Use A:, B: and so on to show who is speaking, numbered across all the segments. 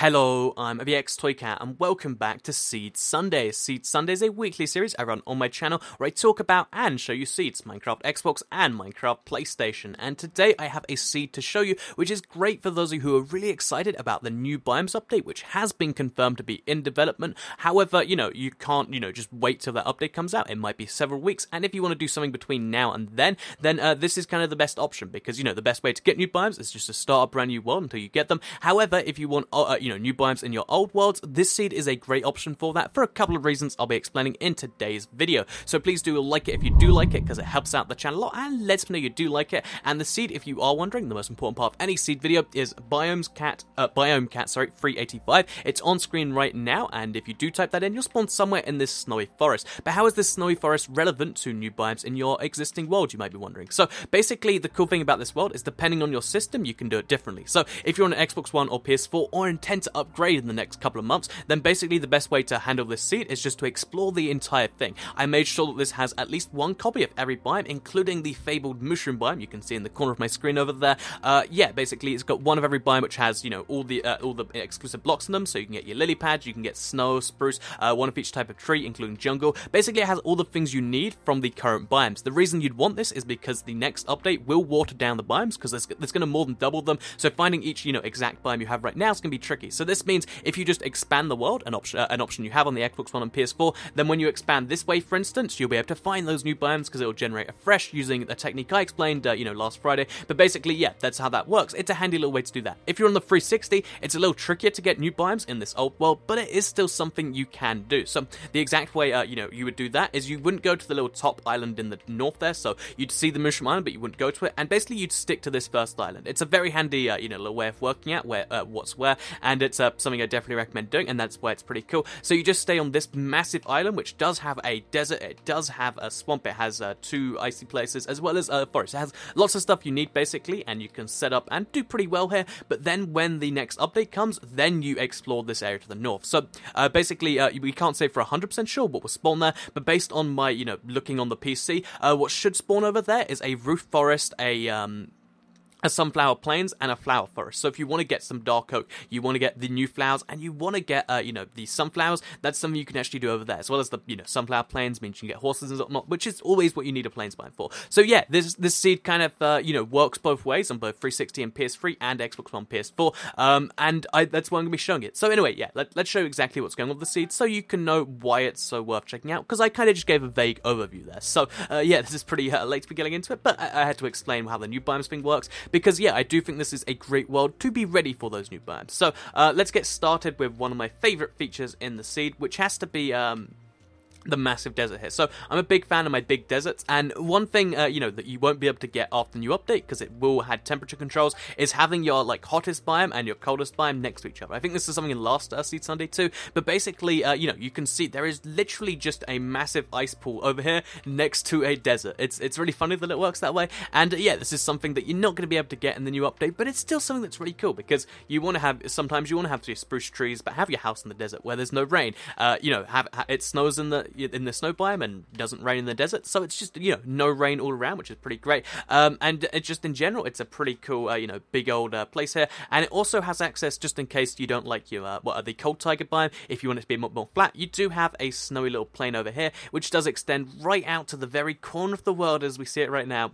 A: Hello, I'm VX Toycat, and welcome back to Seed Sundays. Seed Sundays is a weekly series I run on my channel where I talk about and show you seeds, Minecraft Xbox and Minecraft PlayStation. And today I have a seed to show you, which is great for those of you who are really excited about the new Biomes update, which has been confirmed to be in development. However, you can't, just wait till that update comes out. It might be several weeks, and if you want to do something between now and then this is kind of the best option, because, the best way to get new Biomes is just to start a brand new world until you get them. However, if you want new Biomes in your old worlds, this seed is a great option for that for a couple of reasons I'll be explaining in today's video. So please do like it if you do like it, because it helps out the channel a lot and lets me know you do like it. And the seed, if you are wondering, the most important part of any seed video is Biome Cat 385. It's on screen right now, and if you do type that in, you'll spawn somewhere in this snowy forest. But how is this snowy forest relevant to new Biomes in your existing world, you might be wondering? So basically, the cool thing about this world is depending on your system, you can do it differently. So if you're on an Xbox One or PS4 or intend to upgrade in the next couple of months, then basically the best way to handle this seed is just to explore the entire thing. I made sure that this has at least one copy of every biome, including the fabled mushroom biome you can see in the corner of my screen over there. Basically it's got one of every biome which has, all the exclusive blocks in them, so you can get your lily pads, you can get snow, spruce, one of each type of tree, including jungle. Basically it has all the things you need from the current biomes. The reason you'd want this is because the next update will water down the biomes, because there's going to more than double them, so finding each, exact biome you have right now is going to be tricky. So this means if you just expand the world, an option you have on the Xbox One and PS4, then when you expand this way, for instance, you'll be able to find those new biomes because it will generate afresh using a technique I explained, last Friday. But basically, yeah, that's how that works. It's a handy little way to do that. If you're on the 360, it's a little trickier to get new biomes in this old world, but it is still something you can do. So the exact way, you would do that is you wouldn't go to the little top island in the north there, so you'd see the mushroom island, but you wouldn't go to it, and basically you'd stick to this first island. It's a very handy, little way of working out what's where, and it's something I definitely recommend doing, and that's why it's pretty cool. So you just stay on this massive island, which does have a desert, it does have a swamp, it has two icy places, as well as a forest. It has lots of stuff you need, basically, and you can set up and do pretty well here. But then when the next update comes, then you explore this area to the north. So basically, we can't say for 100% sure what will spawn there, but based on my, looking on the PC, what should spawn over there is a roof forest, a sunflower plains, and a flower forest. So if you want to get some dark oak, you want to get the new flowers, and you want to get, the sunflowers, that's something you can actually do over there, as well as the, sunflower plains means you can get horses and whatnot, which is always what you need a plains biome for. So yeah, this seed kind of, works both ways on both 360 and PS3 and Xbox One PS4, and that's why I'm going to be showing it. So anyway, yeah, let's show you exactly what's going on with the seed, so you can know why it's so worth checking out, because I kind of just gave a vague overview there. So yeah, this is pretty late to be getting into it, but I had to explain how the new Biomes thing works, because yeah, I do think this is a great world to be ready for those new biomes. So let's get started with one of my favorite features in the seed, which has to be the massive desert here. So I'm a big fan of my big deserts, and one thing that you won't be able to get after the new update, because it will have temperature controls, is having your hottest biome and your coldest biome next to each other. I think this is something in last Seed Sunday too, but basically you can see there is literally just a massive ice pool over here next to a desert. It's really funny that it works that way, and yeah, this is something that you're not going to be able to get in the new update, but it's still something that's really cool, because sometimes you want to have your spruce trees, but have your house in the desert where there's no rain. It snows in the snow biome and doesn't rain in the desert, so it's just no rain all around, which is pretty great. And it just in general, it's a pretty cool big old place here, and it also has access, just in case you don't like the cold tiger biome. If you want it to be a bit more flat, you do have a snowy little plain over here, which does extend right out to the very corner of the world as we see it right now,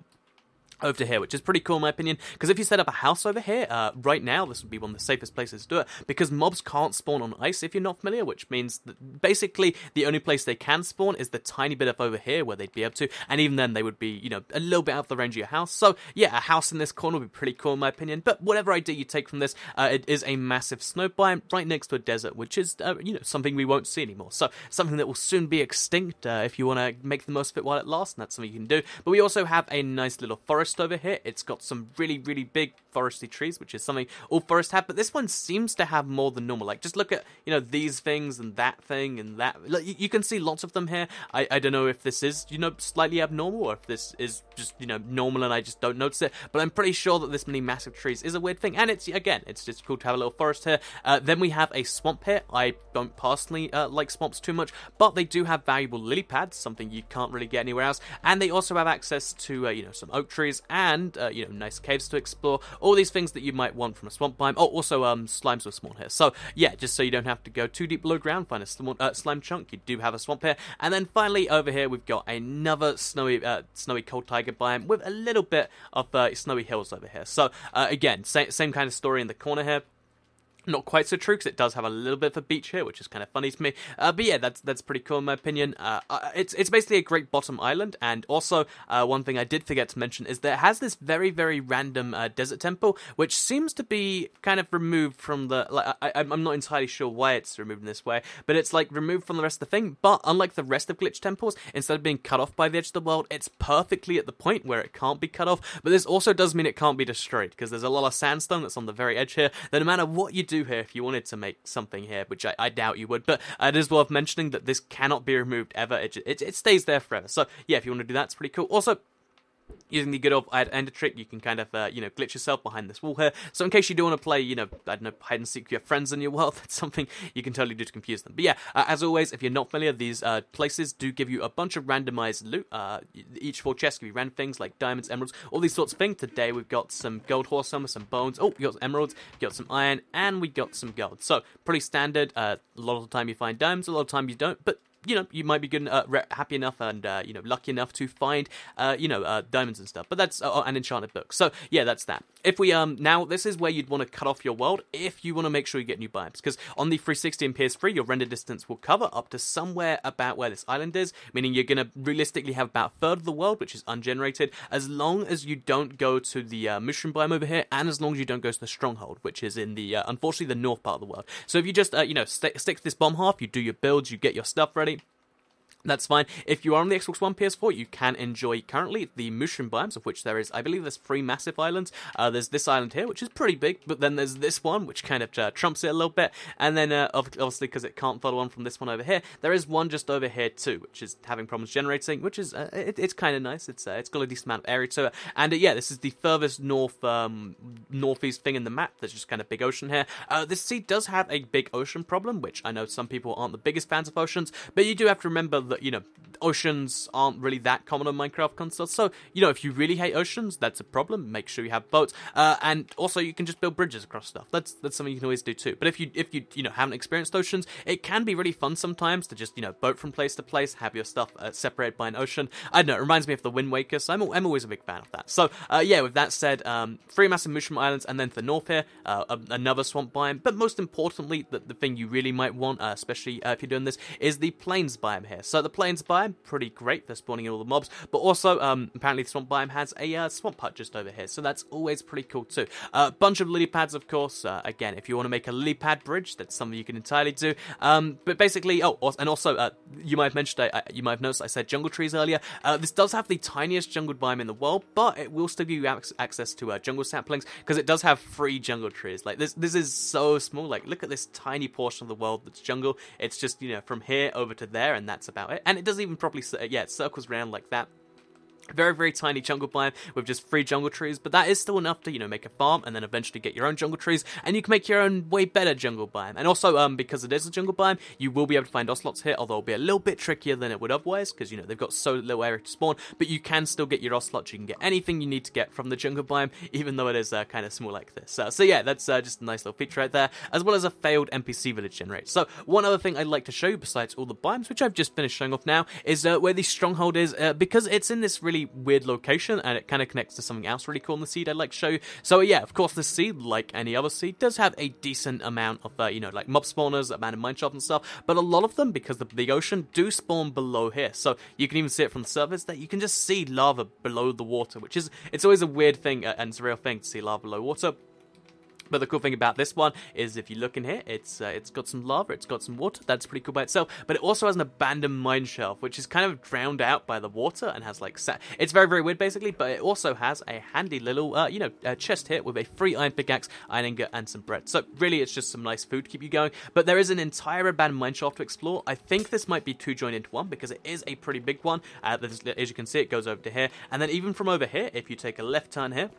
A: over to here, which is pretty cool in my opinion, because if you set up a house over here, right now, this would be one of the safest places to do it, because mobs can't spawn on ice if you're not familiar, which means that basically the only place they can spawn is the tiny bit of over here where they'd be able to, and even then they would be, a little bit out of the range of your house. So yeah, a house in this corner would be pretty cool in my opinion, but whatever idea you take from this, it is a massive snow biome right next to a desert, which is, something we won't see anymore. So something that will soon be extinct, if you want to make the most of it while it lasts, and that's something you can do. But we also have a nice little forest over here. It's got some really, really big foresty trees, which is something all forests have, but this one seems to have more than normal. Just look at, these things and that thing and that. You can see lots of them here. I don't know if this is, slightly abnormal, or if this is just, normal and I just don't notice it, but I'm pretty sure that this many massive trees is a weird thing, and it's just cool to have a little forest here. Then we have a swamp here. I don't personally like swamps too much, but they do have valuable lily pads, something you can't really get anywhere else, and they also have access to, some oak trees and, nice caves to explore, all these things that you might want from a swamp biome. Oh, also slimes will spawn here. So yeah, just so you don't have to go too deep below ground, find a slime chunk. You do have a swamp here, and then finally over here we've got another snowy cold taiga biome with a little bit of snowy hills over here. So again, same kind of story in the corner here. Not quite so true, because it does have a little bit of a beach here, which is kind of funny to me. But yeah, that's pretty cool in my opinion. It's basically a great bottom island, and also one thing I did forget to mention is that it has this very, very random desert temple, which seems to be kind of removed from the... I'm not entirely sure why it's removed in this way, but it's like removed from the rest of the thing. But unlike the rest of glitch temples, instead of being cut off by the edge of the world, it's perfectly at the point where it can't be cut off. But this also does mean it can't be destroyed, because there's a lot of sandstone that's on the very edge here, that no matter what you do here, if you wanted to make something here, which I doubt you would, but it is worth mentioning that this cannot be removed ever. It stays there forever. So yeah, if you want to do that, it's pretty cool. Also, using the good old ender trick, you can kind of, glitch yourself behind this wall here. So in case you do want to play, I don't know, hide and seek with your friends in your world, that's something you can totally do to confuse them. But yeah, as always, if you're not familiar, these places do give you a bunch of randomized loot. Each 4 chests give you random things like diamonds, emeralds, all these sorts of things. Today we've got some gold horse armor, some bones. Oh, we got some emeralds, we got some iron, and we got some gold. So pretty standard. A lot of the time you find diamonds, a lot of the time you don't, but you might be good, happy enough and, lucky enough to find, diamonds and stuff. But that's an enchanted book. So, yeah, that's that. If we, now, this is where you'd want to cut off your world if you want to make sure you get new biomes. Because on the 360 and PS3, your render distance will cover up to somewhere about where this island is, meaning you're going to realistically have about a third of the world, which is ungenerated, as long as you don't go to the mushroom biome over here, and as long as you don't go to the Stronghold, which is in the, unfortunately, the north part of the world. So if you just, stick to this bomb half, you do your builds, you get your stuff ready, that's fine. If you are on the Xbox One, PS4, you can enjoy currently the mushroom biomes, of which there is, I believe there's 3 massive islands. There's this island here, which is pretty big, but then there's this one, which kind of trumps it a little bit. And then, obviously, because it can't follow on from this one over here, there is one just over here too, which is having problems generating, which is, it's kind of nice. It's got a decent amount of area to it. And yeah, this is the furthest northeast thing in the map. There's just kind of big ocean here. This sea does have a big ocean problem, which I know some people aren't the biggest fans of oceans, but you do have to remember that, oceans aren't really that common on Minecraft consoles. So, if you really hate oceans, that's a problem. Make sure you have boats. And also, you can just build bridges across stuff. That's something you can always do too. But if you haven't experienced oceans, it can be really fun sometimes to just, boat from place to place, have your stuff separated by an ocean. I don't know, it reminds me of the Wind Waker, so I'm always a big fan of that. So, yeah, with that said, 3 massive mushroom islands, and then to the north here, another swamp biome. But most importantly, the thing you really might want, especially if you're doing this, is the plains biome here. So the plains biome, pretty great for spawning in all the mobs, but also apparently the swamp biome has a swamp hut just over here, so that's always pretty cool too. A bunch of lily pads, of course. Again, if you want to make a lily pad bridge, that's something you can entirely do. But basically, you might have mentioned, you might have noticed I said jungle trees earlier. This does have the tiniest jungle biome in the world, but it will still give you access to jungle saplings, because it does have 3 jungle trees. Like this is so small. Like, look at this tiny portion of the world that's jungle. It's just from here over to there, and that's about it. And it doesn't even properly, it circles around like that. Very, very tiny jungle biome with just 3 jungle trees, but that is still enough to, make a farm and then eventually get your own jungle trees, and you can make your own way better jungle biome. And also, because it is a jungle biome, you will be able to find ocelots here, although it'll be a little bit trickier than it would otherwise, because, they've got so little area to spawn, but you can still get your ocelots. You can get anything you need to get from the jungle biome, even though it is kind of small like this. So yeah, that's just a nice little feature right there, as well as a failed NPC village generator. So one other thing I'd like to show you, besides all the biomes, which I've just finished showing off now, is where the Stronghold is, because it's in this really weird location, and it kind of connects to something else really cool in the seed I'd like to show you. So yeah, of course, the seed, like any other seed, does have a decent amount of, like mob spawners, abandoned mineshaft and stuff, but a lot of them, because of the big ocean, do spawn below here. So you can even see it from the surface, that you can just see lava below the water, which is, it's always a weird thing, and it's a real thing to see lava below water. But the cool thing about this one is, if you look in here, it's got some lava, it's got some water. That's pretty cool by itself. But it also has an abandoned mine shaft, which is kind of drowned out by the water and has like it's very, very weird basically. But it also has a handy little chest here with a free iron pickaxe, iron ingot, and some bread. So really, it's just some nice food to keep you going. But there is an entire abandoned mine shaft to explore. I think this might be 2 joined into one, because it is a pretty big one. As you can see, it goes over to here, and then even from over here, if you take a left turn here.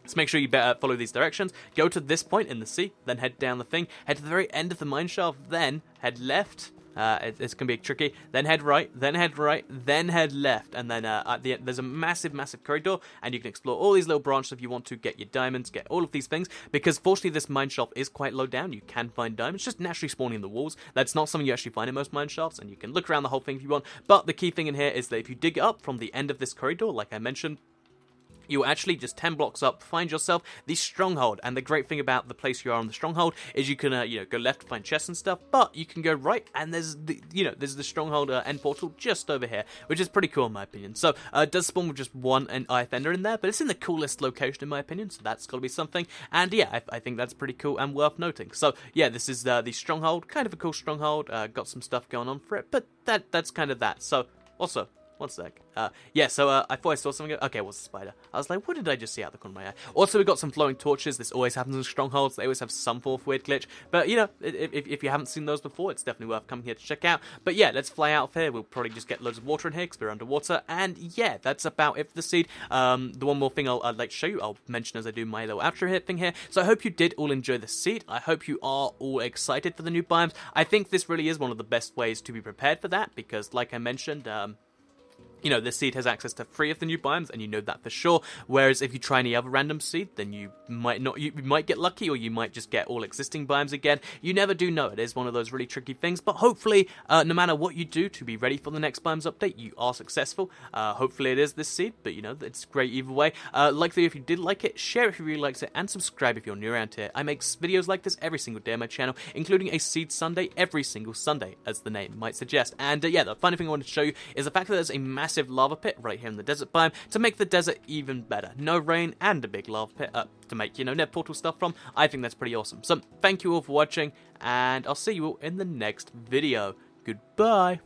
A: So make sure you better follow these directions, go to this point in the sea, then head down the thing, head to the very end of the mine shaft, then head left, It's going to be tricky. Then head right, then head right, then head left. And then at the end, there's a massive, massive corridor. And you can explore all these little branches if you want to get your diamonds, get all of these things. Because fortunately, this mine shaft is quite low down. You can find diamonds just naturally spawning in the walls. That's not something you actually find in most mine shafts. And you can look around the whole thing if you want. But the key thing in here is that if you dig up from the end of this corridor, like I mentioned, you actually just 10 blocks up find yourself the Stronghold. And the great thing about the place you are on the Stronghold is you can go left to find chests and stuff, but you can go right and there's the Stronghold end portal just over here, which is pretty cool in my opinion. So it does spawn with just one IF ender in there, but it's in the coolest location in my opinion, so that's got to be something. And yeah, I think that's pretty cool and worth noting. So yeah, this is the Stronghold, kind of a cool Stronghold, got some stuff going on for it, but that's kind of that. So also, one sec. Yeah, so I thought I saw something. Okay, it was a spider. I was like, what did I just see out the corner of my eye? Also, we got some flowing torches. This always happens in Strongholds. They always have some form of weird glitch. But, if you haven't seen those before, it's definitely worth coming here to check out. But yeah, let's fly out of here. We'll probably just get loads of water in here because we're underwater. And yeah, that's about it for the seed. The one more thing I'd like to show you, I'll mention as I do my little outro here thing here. So I hope you did all enjoy the seed. I hope you are all excited for the new biomes. I think this really is one of the best ways to be prepared for that because, like I mentioned, this seed has access to 3 of the new biomes, and you know that for sure. Whereas if you try any other random seed, then you might not. You might get lucky, or you might just get all existing biomes again. You never do know. It is one of those really tricky things. But hopefully, no matter what you do to be ready for the next biomes update, you are successful. Hopefully, it is this seed, but it's great either way. Like the video if you did like it, share it if you really liked it, and subscribe if you're new around here. I make videos like this every single day on my channel, including a Seed Sunday every single Sunday, as the name might suggest. And yeah, the funny thing I wanted to show you is the fact that there's a massive lava pit right here in the desert biome to make the desert even better. No rain and a big lava pit to make, net portal stuff from. I think that's pretty awesome. So thank you all for watching, and I'll see you all in the next video. Goodbye.